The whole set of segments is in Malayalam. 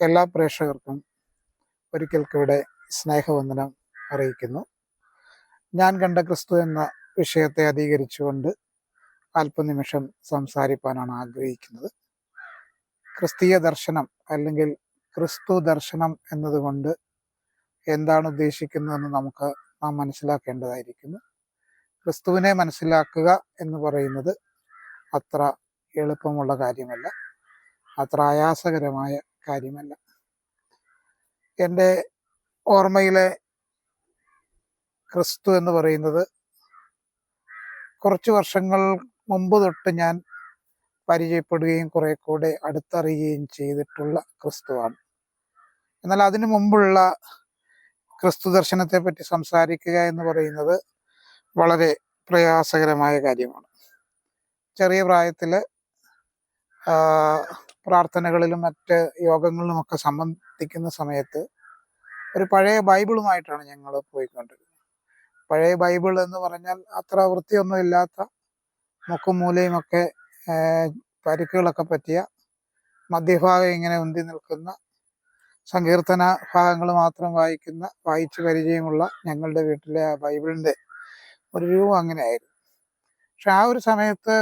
എല്ലാ പ്രേക്ഷകർക്കും ഒരിക്കൽ കൂടെ സ്നേഹവന്ദനം അറിയിക്കുന്നു. ഞാൻ കണ്ട ക്രിസ്തു എന്ന വിഷയത്തെ അധികരിച്ചുകൊണ്ട് അല്പനിമിഷം സംസാരിക്കാനാണ് ആഗ്രഹിക്കുന്നത്. ക്രിസ്തീയ ദർശനം അല്ലെങ്കിൽ ക്രിസ്തു ദർശനം എന്നതുകൊണ്ട് എന്താണ് ഉദ്ദേശിക്കുന്നതെന്ന് നാം മനസ്സിലാക്കേണ്ടതായിരിക്കുന്നു. ക്രിസ്തുവിനെ മനസ്സിലാക്കുക എന്ന് പറയുന്നത് അത്ര എളുപ്പമുള്ള കാര്യമല്ല, അത്ര ആയാസകരമായ കാര്യമല്ല. എൻ്റെ ഓർമ്മയിലെ ക്രിസ്തു എന്ന് പറയുന്നത് കുറച്ച് വർഷങ്ങൾ മുമ്പ് തൊട്ട് ഞാൻ പരിചയപ്പെടുകയും കുറെ കൂടെ അടുത്തറിയുകയും ചെയ്തിട്ടുള്ള ക്രിസ്തുവാണ്. എന്നാൽ അതിനു മുമ്പുള്ള ക്രിസ്തു ദർശനത്തെ പറ്റി സംസാരിക്കുക എന്ന് പറയുന്നത് വളരെ പ്രയാസകരമായ കാര്യമാണ്. ചെറിയ പ്രായത്തിൽ പ്രാർത്ഥനകളിലും മറ്റ് യോഗങ്ങളിലുമൊക്കെ സംബന്ധിക്കുന്ന സമയത്ത് ഒരു പഴയ ബൈബിളുമായിട്ടാണ് ഞങ്ങൾ പോയിക്കൊണ്ടിരുന്നത്. പഴയ ബൈബിൾ എന്ന് പറഞ്ഞാൽ അത്ര വൃത്തിയൊന്നും ഇല്ലാത്ത മുക്കും മൂലയുമൊക്കെ പരിക്കുകളൊക്കെ പറ്റിയ മധ്യഭാഗം ഇങ്ങനെ ഉന്തി നിൽക്കുന്ന സങ്കീർത്തന ഭാഗങ്ങൾ മാത്രം വായിച്ച് പരിചയമുള്ള ഞങ്ങളുടെ വീട്ടിലെ ആ ബൈബിളിൻ്റെ ഒരു രൂപം അങ്ങനെയായിരുന്നു. പക്ഷെ ആ ഒരു സമയത്ത്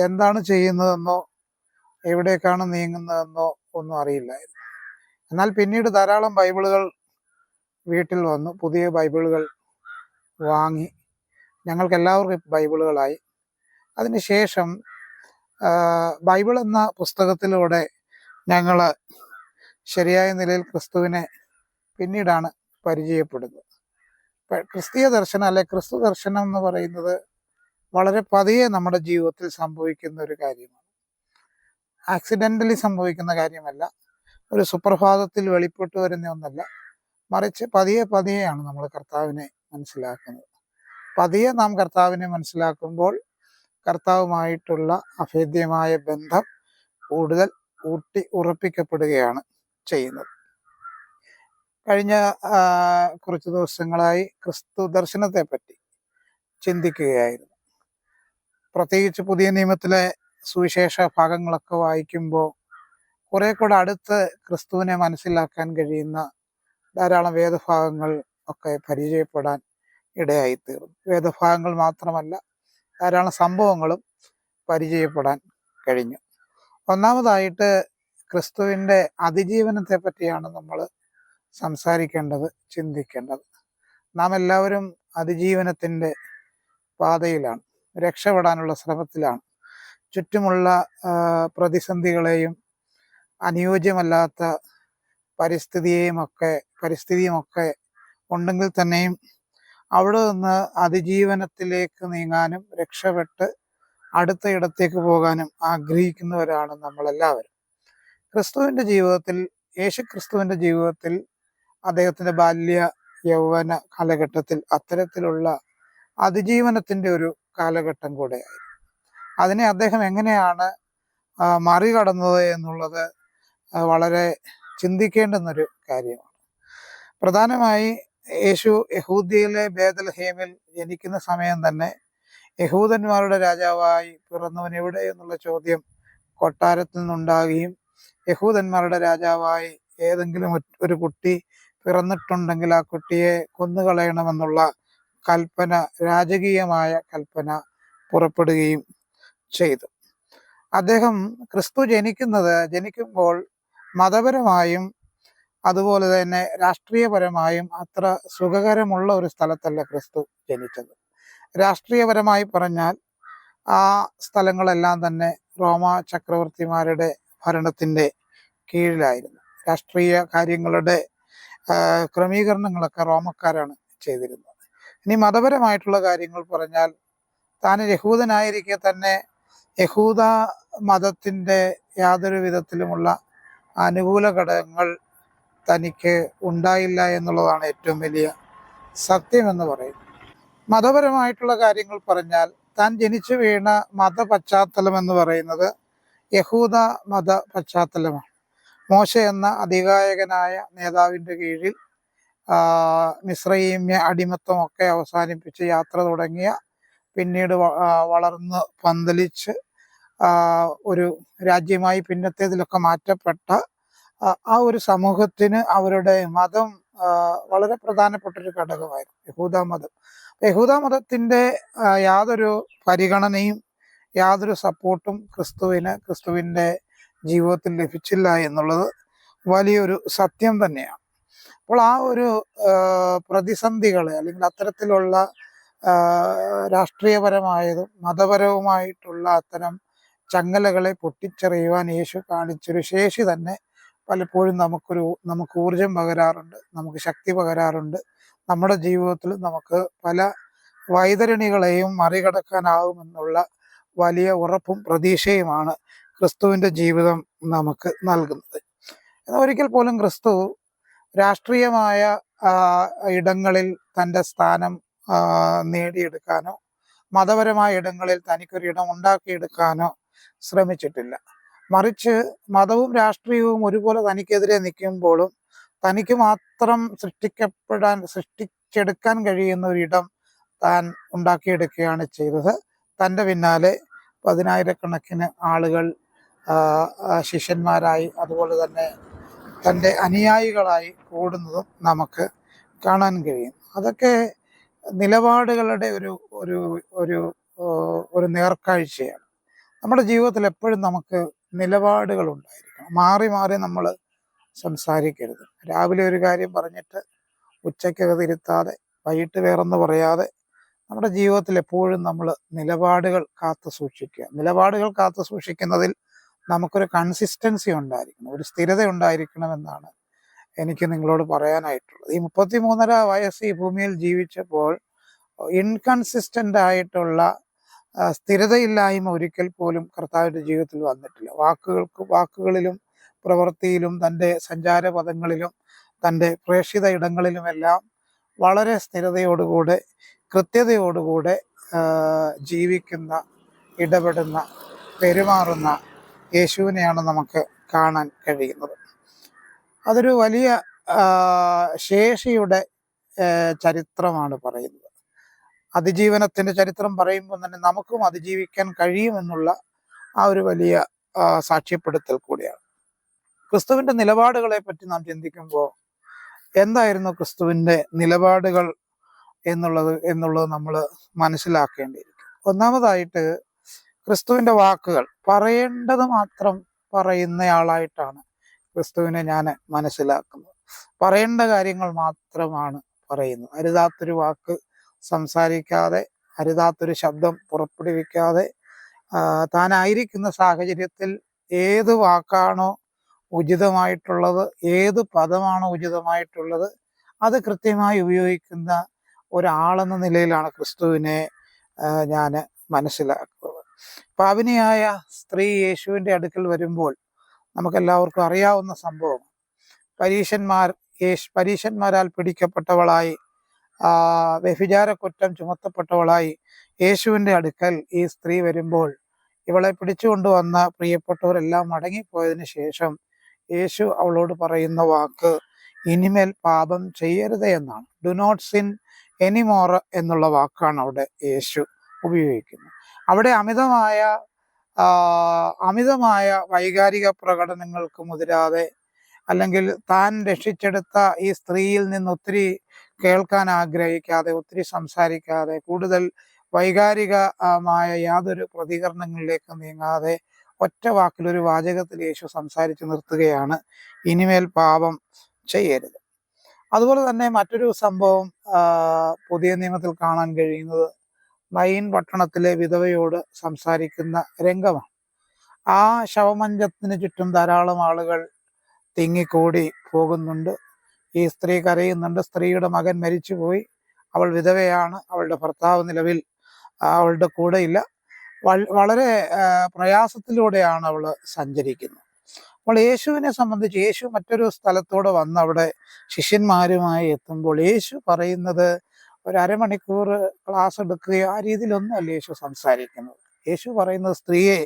എന്താണ് ചെയ്യുന്നതെന്നോ എവിടേക്കാണ് നീങ്ങുന്നതെന്നോ ഒന്നും അറിയില്ലായിരുന്നു. എന്നാൽ പിന്നീട് ധാരാളം ബൈബിളുകൾ വീട്ടിൽ വന്നു, പുതിയ ബൈബിളുകൾ വാങ്ങി, ഞങ്ങൾക്ക് എല്ലാവർക്കും ബൈബിളുകളായി. അതിനുശേഷം ബൈബിൾ എന്ന പുസ്തകത്തിലൂടെ ഞങ്ങൾ ശരിയായ നിലയിൽ ക്രിസ്തുവിനെ പിന്നീടാണ് പരിചയപ്പെടുന്നത്. ക്രിസ്തീയ ദർശനം അല്ലെ ക്രിസ്തു ദർശനം എന്ന് പറയുന്നത് വളരെ പതിയെ നമ്മുടെ ജീവിതത്തിൽ സംഭവിക്കുന്ന ഒരു കാര്യമാണ്. ആക്സിഡൻ്റലി സംഭവിക്കുന്ന കാര്യമല്ല, ഒരു സുപ്രഭാതത്തിൽ വെളിപ്പെട്ടു വരുന്ന ഒന്നല്ല, മറിച്ച് പതിയെ പതിയെയാണ് നമ്മൾ കർത്താവിനെ മനസ്സിലാക്കുന്നത്. പതിയെ നാം കർത്താവിനെ മനസ്സിലാക്കുമ്പോൾ കർത്താവുമായിട്ടുള്ള അഭേദ്യമായ ബന്ധം കൂടുതൽ ഉറപ്പിക്കപ്പെടുകയാണ് ചെയ്യുന്നത്. കഴിഞ്ഞ കുറച്ച് ദിവസങ്ങളായി ക്രിസ്തു ദർശനത്തെ പറ്റി ചിന്തിക്കുകയായിരുന്നു. പ്രത്യേകിച്ച് പുതിയ നിയമത്തിലെ സുവിശേഷ ഭാഗങ്ങളൊക്കെ വായിക്കുമ്പോൾ കുറെ കൂടെ അടുത്ത് ക്രിസ്തുവിനെ മനസ്സിലാക്കാൻ കഴിയുന്ന ധാരാളം വേദഭാഗങ്ങൾ ഒക്കെ പരിചയപ്പെടാൻ ഇടയായിത്തീർന്നു. വേദഭാഗങ്ങൾ മാത്രമല്ല, ധാരാളം സംഭവങ്ങളും പരിചയപ്പെടാൻ കഴിഞ്ഞു. ഒന്നാമതായിട്ട് ക്രിസ്തുവിൻ്റെ അതിജീവനത്തെ പറ്റിയാണ് നമ്മൾ സംസാരിക്കേണ്ടത്, ചിന്തിക്കേണ്ടത്. നാം എല്ലാവരും അതിജീവനത്തിൻ്റെ പാതയിലാണ്, രക്ഷപ്പെടാനുള്ള ശ്രമത്തിലാണ്. ചുറ്റുമുള്ള പ്രതിസന്ധികളെയും അനുയോജ്യമല്ലാത്ത പരിസ്ഥിതിയുമൊക്കെ ഉണ്ടെങ്കിൽ തന്നെയും അവിടെ നിന്ന് അതിജീവനത്തിലേക്ക് നീങ്ങാനും രക്ഷപ്പെട്ട് അടുത്ത ഇടത്തേക്ക് പോകാനും ആഗ്രഹിക്കുന്നവരാണ് നമ്മളെല്ലാവരും. ക്രിസ്തുവിൻ്റെ ജീവിതത്തിൽ, യേശു ക്രിസ്തുവിൻ്റെ ജീവിതത്തിൽ, അദ്ദേഹത്തിൻ്റെ ബാല്യ യൗവന കാലഘട്ടത്തിൽ അത്തരത്തിലുള്ള അതിജീവനത്തിൻ്റെ ഒരു കാലഘട്ടം കൂടെയായിരുന്നു. അതിനെ അദ്ദേഹം എങ്ങനെയാണ് മറികടന്നത് എന്നുള്ളത് വളരെ ചിന്തിക്കേണ്ടുന്നൊരു കാര്യമാണ്. പ്രധാനമായി യേശു യഹൂദ്യയിലെ ബേത്ലഹേമിൽ ജനിക്കുന്ന സമയം തന്നെ യഹൂദന്മാരുടെ രാജാവായി പിറന്നവൻ എവിടെ എന്നുള്ള ചോദ്യം കൊട്ടാരത്തിൽ നിന്നുണ്ടാകുകയും യഹൂദന്മാരുടെ രാജാവായി ഏതെങ്കിലും ഒരു കുട്ടി പിറന്നിട്ടുണ്ടെങ്കിൽ ആ കുട്ടിയെ കൊന്നുകളയണമെന്നുള്ള കൽപ്പന, രാജകീയമായ കൽപ്പന പുറപ്പെടുകയും ചെയ്തു. അദ്ദേഹം ക്രിസ്തു ജനിക്കുമ്പോൾ മതപരമായും അതുപോലെ തന്നെ രാഷ്ട്രീയപരമായും അത്ര സുഖകരമുള്ള ഒരു സ്ഥലത്തല്ല ക്രിസ്തു ജനിച്ചത്. രാഷ്ട്രീയപരമായി പറഞ്ഞാൽ ആ സ്ഥലങ്ങളെല്ലാം തന്നെ റോമ ചക്രവർത്തിമാരുടെ ഭരണത്തിൻ്റെ കീഴിലായിരുന്നു. രാഷ്ട്രീയ കാര്യങ്ങളുടെ ക്രമീകരണങ്ങളൊക്കെ റോമക്കാരാണ് ചെയ്തിരുന്നത്. ഇനി മതപരമായിട്ടുള്ള കാര്യങ്ങൾ പറഞ്ഞാൽ, താൻ യഹൂദനായിരിക്കെ തന്നെ യഹൂദ മതത്തിൻ്റെ യാതൊരു വിധത്തിലുമുള്ള അനുകൂല ഘടകങ്ങൾ തനിക്ക് ഉണ്ടായില്ല എന്നുള്ളതാണ് ഏറ്റവും വലിയ സത്യമെന്ന് പറയുന്നത്. മതപരമായിട്ടുള്ള കാര്യങ്ങൾ പറഞ്ഞാൽ, താൻ ജനിച്ചു വീണ മതപശ്ചാത്തലം എന്ന് പറയുന്നത് യഹൂദ മത പശ്ചാത്തലമാണ്. മോശ എന്ന അതികായകനായ നേതാവിൻ്റെ കീഴിൽ മിസ്രയീമ്യ അടിമത്വമൊക്കെ അവസാനിപ്പിച്ച് യാത്ര തുടങ്ങിയ, പിന്നീട് വളർന്ന് പന്തലിച്ച് ഒരു രാജ്യമായി പിന്നത്തേതിലൊക്കെ മാറ്റപ്പെട്ട ആ ഒരു സമൂഹത്തിന് അവരുടെ മതം വളരെ പ്രധാനപ്പെട്ട ഒരു ഘടകമായിരുന്നു, യഹൂദ മതം. യഹൂദ മതത്തിന്റെ യാതൊരു പരിഗണനയും യാതൊരു സപ്പോർട്ടും ക്രിസ്തുവിന്റെ ജീവിതത്തിൽ ലഭിച്ചില്ല എന്നുള്ളത് വലിയൊരു സത്യം തന്നെയാണ്. അപ്പോൾ ആ ഒരു പ്രതിസന്ധികളെ, അല്ലെങ്കിൽ അത്തരത്തിലുള്ള രാഷ്ട്രീയപരമായതും മതപരവുമായിട്ടുള്ള അത്തരം ചങ്ങലകളെ പൊട്ടിച്ചെറിയുവാൻ യേശു കാണിച്ചൊരു ശേഷി തന്നെ പലപ്പോഴും നമുക്ക് ഊർജം പകരാറുണ്ട്, നമുക്ക് ശക്തി പകരാറുണ്ട്. നമ്മുടെ ജീവിതത്തിൽ നമുക്ക് പല വൈതരണികളെയും മറികടക്കാനാവുമെന്നുള്ള വലിയ ഉറപ്പും പ്രതീക്ഷയുമാണ് ക്രിസ്തുവിൻ്റെ ജീവിതം നമുക്ക് നൽകുന്നത്. എന്നാൽ ഒരിക്കൽ പോലും ക്രിസ്തു രാഷ്ട്രീയമായ ഇടങ്ങളിൽ തൻ്റെ സ്ഥാനം നേടിയെടുക്കാനോ മതപരമായ ഇടങ്ങളിൽ തനിക്കൊരിടം ഉണ്ടാക്കിയെടുക്കാനോ ശ്രമിച്ചിട്ടില്ല. മറിച്ച് മതവും രാഷ്ട്രീയവും ഒരുപോലെ തനിക്കെതിരെ നിൽക്കുമ്പോഴും തനിക്ക് മാത്രം സൃഷ്ടിച്ചെടുക്കാൻ കഴിയുന്ന ഒരിടം താൻ ഉണ്ടാക്കിയെടുക്കുകയാണ് ചെയ്തത്. തൻ്റെ പിന്നാലെ 10,000-കണക്കിന് ആളുകൾ ശിഷ്യന്മാരായി, അതുപോലെ തന്നെ തൻ്റെ അനുയായികളായി കൂടുന്നതും നമുക്ക് കാണാൻ കഴിയും. അതൊക്കെ നിലപാടുകളുടെ ഒരു ഒരു ഒരു ഒരു നേർക്കാഴ്ചയാണ്. നമ്മുടെ ജീവിതത്തിൽ എപ്പോഴും നമുക്ക് നിലപാടുകൾ ഉണ്ടായിരിക്കണം. മാറി മാറി നമ്മൾ സംസാരിക്കരുത്. രാവിലെ ഒരു കാര്യം പറഞ്ഞിട്ട് ഉച്ചയ്ക്കത് തിരുത്താതെ, വൈകിട്ട് വേറൊന്ന് പറയാതെ, നമ്മുടെ ജീവിതത്തിൽ എപ്പോഴും നമ്മൾ നിലപാടുകൾ കാത്തു സൂക്ഷിക്കുക. നിലപാടുകൾ കാത്തു സൂക്ഷിക്കുന്നതിൽ നമുക്കൊരു കൺസിസ്റ്റൻസി ഉണ്ടായിരിക്കണം, ഒരു സ്ഥിരത ഉണ്ടായിരിക്കണമെന്നാണ് എനിക്ക് നിങ്ങളോട് പറയാനായിട്ടുള്ളത്. ഈ 33.5 വയസ്സ് ഈ ഭൂമിയിൽ ജീവിച്ചപ്പോൾ ഇൻകൺസിസ്റ്റൻ്റ് ആയിട്ടുള്ള സ്ഥിരതയില്ലായ്മ ഒരിക്കൽ പോലും കർത്താവിൻ്റെ ജീവിതത്തിൽ വന്നിട്ടില്ല. വാക്കുകളിലും പ്രവൃത്തിയിലും തൻ്റെ സഞ്ചാരപഥങ്ങളിലും തൻ്റെ പ്രേക്ഷിത ഇടങ്ങളിലുമെല്ലാം വളരെ സ്ഥിരതയോടുകൂടെ കൃത്യതയോടുകൂടെ ജീവിക്കുന്ന, ഇടപെടുന്ന, പെരുമാറുന്ന യേശുവിനെയാണ് നമുക്ക് കാണാൻ കഴിയുന്നത്. അതൊരു വലിയ ശേഷിയുടെ ചരിത്രമാണ് പറയുന്നത്. അതിജീവനത്തിൻ്റെ ചരിത്രം പറയുമ്പോൾ തന്നെ നമുക്കും അതിജീവിക്കാൻ കഴിയുമെന്നുള്ള ആ ഒരു വലിയ സാക്ഷ്യപ്പെടുത്തൽ കൂടിയാണ്. ക്രിസ്തുവിൻ്റെ നിലപാടുകളെ പറ്റി നാം ചിന്തിക്കുമ്പോൾ എന്തായിരുന്നു ക്രിസ്തുവിൻ്റെ നിലപാടുകൾ എന്നുള്ളത് നമ്മൾ മനസ്സിലാക്കേണ്ടിയിരിക്കും. ഒന്നാമതായിട്ട്, ക്രിസ്തുവിൻ്റെ വാക്കുകൾ പറയേണ്ടത് മാത്രം പറയുന്നയാളായിട്ടാണ് ക്രിസ്തുവിനെ ഞാൻ മനസ്സിലാക്കുന്നത്. പറയേണ്ട കാര്യങ്ങൾ മാത്രമാണ് പറയുന്നത്. അരുതാത്തൊരു വാക്ക് സംസാരിക്കാതെ, അരുതാത്തൊരു ശബ്ദം പുറപ്പെടുവിക്കാതെ, താനായിരിക്കുന്ന സാഹചര്യത്തിൽ ഏത് വാക്കാണോ ഉചിതമായിട്ടുള്ളത്, ഏത് പദമാണോ ഉചിതമായിട്ടുള്ളത്, അത് കൃത്യമായി ഉപയോഗിക്കുന്ന ഒരാളെന്ന നിലയിലാണ് ക്രിസ്തുവിനെ ഞാൻ മനസ്സിലാക്കുന്നത്. പാപിനിയായ സ്ത്രീ യേശുവിൻ്റെ അടുക്കൽ വരുമ്പോൾ നമുക്കെല്ലാവർക്കും അറിയാവുന്ന സംഭവം, പരീശന്മാരാൽ പിടിക്കപ്പെട്ടവളായി, വ്യഭിചാര കുറ്റം ചുമത്തപ്പെട്ടവളായി യേശുവിൻ്റെ അടുക്കൽ ഈ സ്ത്രീ വരുമ്പോൾ ഇവളെ പിടിച്ചുകൊണ്ടുവന്ന പ്രിയപ്പെട്ടവരെല്ലാം മടങ്ങിപ്പോയതിനു ശേഷം യേശു അവളോട് പറയുന്ന വാക്ക് ഇനിമേൽ പാപം ചെയ്യരുത് എന്നാണ്. ഡു നോട്ട് സിൻ എനിമോർ എന്നുള്ള വാക്കാണ് അവിടെ യേശു ഉപയോഗിക്കുന്നത്. അവിടെ അമിതമായ വൈകാരിക പ്രകടനങ്ങൾക്ക് മുതിരാതെ, അല്ലെങ്കിൽ താൻ രക്ഷിച്ചെടുത്ത ഈ സ്ത്രീയിൽ നിന്ന് ഒത്തിരി കേൾക്കാൻ ആഗ്രഹിക്കാതെ, ഒത്തിരി സംസാരിക്കാതെ, കൂടുതൽ വൈകാരികമായ യാതൊരു പ്രതികരണങ്ങളിലേക്ക് നീങ്ങാതെ ഒറ്റ വാക്കിലൊരു വാചകത്തിൽ യേശു സംസാരിച്ച് നിർത്തുകയാണ്, ഇനിമേൽ പാപം ചെയ്യരുത്. അതുപോലെ തന്നെ മറ്റൊരു സംഭവം പുതിയ നിയമത്തിൽ കാണാൻ കഴിയുന്നത് നയീൻ പട്ടണത്തിലെ വിധവയോട് സംസാരിക്കുന്ന രംഗമാണ്. ആ ശവമഞ്ചത്തിന് ചുറ്റും ധാരാളം ആളുകൾ തിങ്ങിക്കൂടി പോകുന്നുണ്ട്. ഈ സ്ത്രീ കരയുന്നുണ്ട്. സ്ത്രീയുടെ മകൻ മരിച്ചുപോയി, അവൾ വിധവയാണ്, അവളുടെ ഭർത്താവ് നിലവിൽ അവളുടെ കൂടെയില്ല. വളരെ പ്രയാസത്തിലൂടെയാണ് അവൾ സഞ്ചരിക്കുന്നത്. അപ്പോൾ യേശുവിനെ സംബന്ധിച്ച്, യേശു മറ്റൊരു സ്ഥലത്തൂടെ വന്ന് അവിടെ ശിഷ്യന്മാരുമായി എത്തുമ്പോൾ യേശു പറയുന്നത് ഒരു അരമണിക്കൂർ ക്ലാസ് എടുക്കുകയോ ആ രീതിയിലൊന്നുമല്ല യേശു സംസാരിക്കുന്നത്. യേശു പറയുന്നത് സ്ത്രീയെ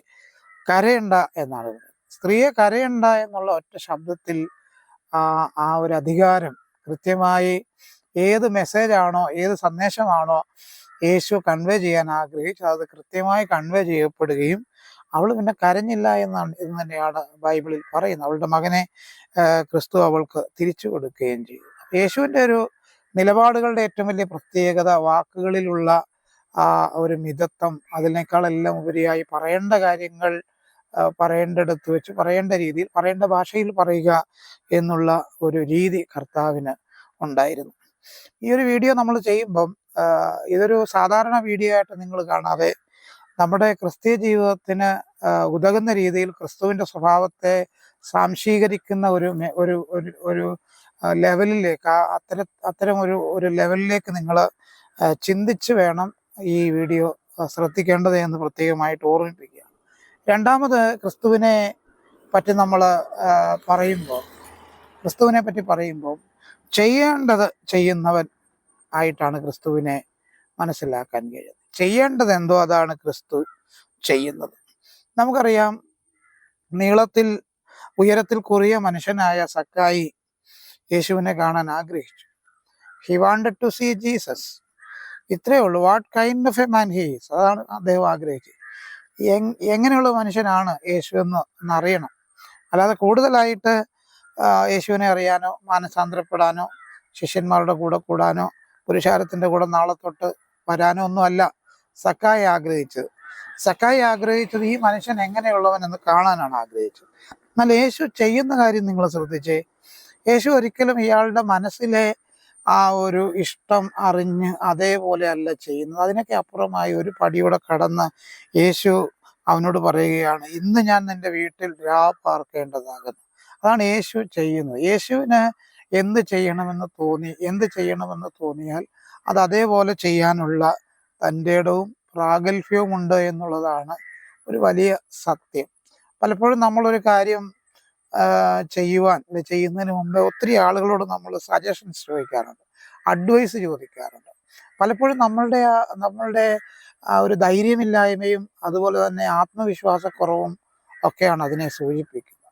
കരയണ്ട എന്നാണ് പറയുന്നത്. സ്ത്രീയെ കരയണ്ട എന്നുള്ള ഒറ്റ ശബ്ദത്തിൽ ആ ഒരു അധികാരം കൃത്യമായി ഏത് മെസ്സേജാണോ, ഏത് സന്ദേശമാണോ യേശു കൺവേ ചെയ്യാൻ ആഗ്രഹിച്ചത് അത് കൃത്യമായി കൺവേ ചെയ്യപ്പെടുകയും അവൾ പിന്നെ കരഞ്ഞില്ല എന്ന് തന്നെയാണ് ബൈബിളിൽ പറയുന്നത്. അവളുടെ മകനെ ക്രിസ്തു അവൾക്ക് തിരിച്ചു കൊടുക്കുകയും ചെയ്തു. യേശുവിൻ്റെ ഒരു നിലപാടുകളുടെ ഏറ്റവും വലിയ പ്രത്യേകത വാക്കുകളിലുള്ള ആ ഒരു മിതത്വം, അതിനേക്കാളെല്ലാം ഉപരിയായി പറയേണ്ട കാര്യങ്ങൾ പറയേണ്ടടുത്ത് വെച്ച് പറയേണ്ട രീതിയിൽ പറയേണ്ട ഭാഷയിൽ പറയുക എന്നുള്ള ഒരു രീതി കർത്താവിന് ഉണ്ടായിരുന്നു. ഈ ഒരു വീഡിയോ നമ്മൾ ചെയ്യുമ്പം ഇതൊരു സാധാരണ വീഡിയോ ആയിട്ട് നിങ്ങൾ കാണാതെ നമ്മുടെ ക്രിസ്തീയ ജീവിതത്തിന് ഉതകുന്ന രീതിയിൽ ക്രിസ്തുവിൻ്റെ സ്വഭാവത്തെ സാംശീകരിക്കുന്ന ഒരു ലെവലിലേക്ക് അത്തരം ഒരു ലെവലിലേക്ക് നിങ്ങൾ ചിന്തിച്ച് വേണം ഈ വീഡിയോ ശ്രദ്ധിക്കേണ്ടത് എന്ന് പ്രത്യേകമായിട്ട് ഓർമ്മിപ്പിക്കുക. രണ്ടാമത്, ക്രിസ്തുവിനെ പറ്റി നമ്മൾ പറയുമ്പോൾ ചെയ്യേണ്ടത് ചെയ്യുന്നവൻ ആയിട്ടാണ് ക്രിസ്തുവിനെ മനസ്സിലാക്കാൻ കഴിയുന്നത്. ചെയ്യേണ്ടത് എന്തോ അതാണ് ക്രിസ്തു ചെയ്യുന്നത്. നമുക്കറിയാം, നീളത്തിൽ ഉയരത്തിൽ കുറിയ മനുഷ്യനായ സക്കായി യേശുവിനെ കാണാൻ ആഗ്രഹിച്ചു. He wanted to see Jesus. ഇത്രയേ ഉള്ളൂ. What kind of a man he is, അതാണ് അദ്ദേഹം ആഗ്രഹിച്ചത്. എങ്ങനെയുള്ള മനുഷ്യനാണ് യേശു എന്നറിയണം. അല്ലാതെ കൂടുതലായിട്ട് യേശുവിനെ അറിയാനോ മാനസാന്തരപ്പെടാനോ ശിഷ്യന്മാരുടെ കൂടെ കൂടാനോ പുരുഷാരത്തിൻ്റെ കൂടെ നാളെ തൊട്ട് വരാനോ ഒന്നുമല്ല സക്കായി ആഗ്രഹിച്ചത്. സക്കായി ആഗ്രഹിച്ചത് ഈ മനുഷ്യൻ എങ്ങനെയുള്ളവനെന്ന് കാണാനാണ് ആഗ്രഹിച്ചത്. എന്നാൽ യേശു ചെയ്യുന്ന കാര്യം നിങ്ങൾ ശ്രദ്ധിച്ചേ. യേശു ഒരിക്കലും ഇയാളുടെ മനസ്സിലെ ആ ഒരു ഇഷ്ടം അറിഞ്ഞ് അതേപോലെ അല്ല ചെയ്യുന്നത്. അതിനൊക്കെ അപ്പുറമായി ഒരു പടിയൂടെ കടന്ന് യേശു അവനോട് പറയുകയാണ്, ഇന്ന് ഞാൻ നിന്റെ വീട്ടിൽ പാർക്കേണ്ടതാകുന്നു. അതാണ് യേശു ചെയ്യുന്നത്. യേശുവിന് എന്ത് ചെയ്യണമെന്ന് തോന്നിയാൽ അത് അതേപോലെ ചെയ്യാനുള്ള തൻ്റെ ഇടവും പ്രാഗൽഭ്യവും ഉണ്ട് എന്നുള്ളതാണ് ഒരു വലിയ സത്യം. പലപ്പോഴും നമ്മളൊരു കാര്യം ചെയ്യുന്നതിന് മുമ്പേ ഒത്തിരി ആളുകളോട് നമ്മൾ സജഷൻസ് ചോദിക്കാറുണ്ട്, അഡ്വൈസ് ചോദിക്കാറുണ്ട്. പലപ്പോഴും നമ്മളുടെ ഒരു ധൈര്യമില്ലായ്മയും അതുപോലെ തന്നെ ആത്മവിശ്വാസക്കുറവും ഒക്കെയാണ് അതിനെ സൂചിപ്പിക്കുന്നത്.